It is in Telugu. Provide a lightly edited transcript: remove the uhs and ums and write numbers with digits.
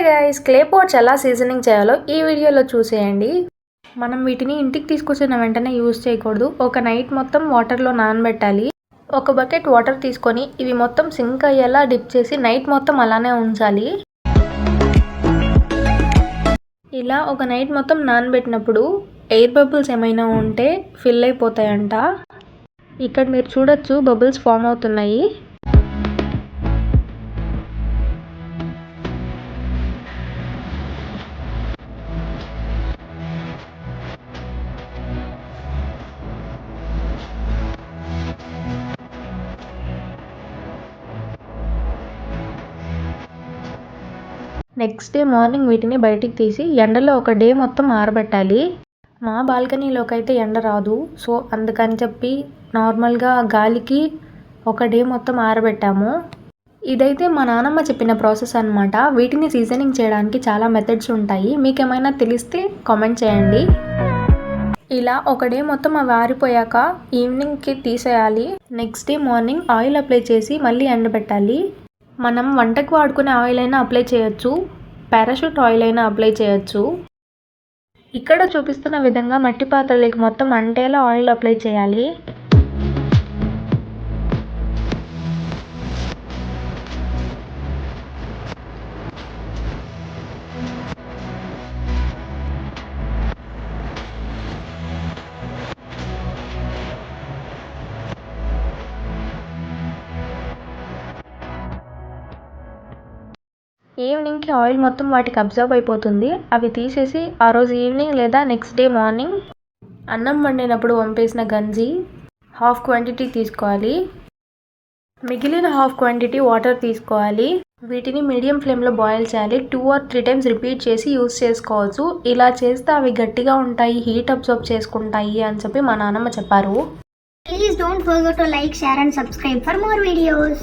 గైస్, క్లే పాట్స్ ఎలా సీజనింగ్ చేయాలో ఈ వీడియోలో చూసేయండి. మనం వీటిని ఇంటికి తీసుకొచ్చిన వెంటనే యూజ్ చేయకూడదు. ఒక నైట్ మొత్తం వాటర్లో నానబెట్టాలి. ఒక బకెట్ వాటర్ తీసుకొని ఇవి మొత్తం సింక్ అయ్యేలా డిప్ చేసి నైట్ మొత్తం అలానే ఉంచాలి. ఇలా ఒక నైట్ మొత్తం నానబెట్టినప్పుడు ఎయిర్ బబుల్స్ ఏమైనా ఉంటే ఫిల్ అయిపోతాయంట. ఇక్కడ మీరు చూడొచ్చు, బబుల్స్ ఫామ్ అవుతున్నాయి. నెక్స్ట్ డే మార్నింగ్ వీటిని బయటికి తీసి ఎండలో ఒక డే మొత్తం ఆరబెట్టాలి. మా బాల్కనీలోకి అయితే ఎండ రాదు, సో అందుకని చెప్పి నార్మల్గా గాలికి ఒక డే మొత్తం ఆరబెట్టాము. ఇదైతే మా నాన్నమ్మ చెప్పిన ప్రాసెస్ అనమాట. వీటిని సీజనింగ్ చేయడానికి చాలా మెథడ్స్ ఉంటాయి. మీకు ఏమైనా తెలిస్తే కామెంట్ చేయండి. ఇలా ఒక డే మొత్తం అవి ఆరిపోయాక ఈవినింగ్కి తీసేయాలి. Next day morning oil apply చేసి మళ్ళీ ఎండబెట్టాలి. మనం వంటకు వాడుకునే ఆయిల్ అయినా అప్లై చేయొచ్చు, పారాషూట్ ఆయిల్ అయినా అప్లై చేయొచ్చు. ఇక్కడ చూపిస్తున్న విధంగా మట్టి పాత్రలకి మొత్తం అంటేలా ఆయిల్ అప్లై చేయాలి. ఈవినింగ్కి ఆయిల్ మొత్తం వాటికి అబ్జర్వ్ అయిపోతుంది. అవి తీసేసి ఆ రోజు ఈవినింగ్ లేదా నెక్స్ట్ డే మార్నింగ్ అన్నం వండినప్పుడు వంపేసిన గంజి హాఫ్ క్వాంటిటీ తీసుకోవాలి. మిగిలిన హాఫ్ క్వాంటిటీ వాటర్ తీసుకోవాలి. వీటిని మీడియం ఫ్లేమ్లో బాయిల్ చేయాలి. 2 or 3 times రిపీట్ చేసి యూస్ చేసుకోవచ్చు. ఇలా చేస్తే అవి గట్టిగా ఉంటాయి, హీట్ అబ్జర్వ్ చేసుకుంటాయి అని చెప్పి మా నాన్నమ్మ చెప్పారు. Please don't forget to like, share and subscribe for more videos.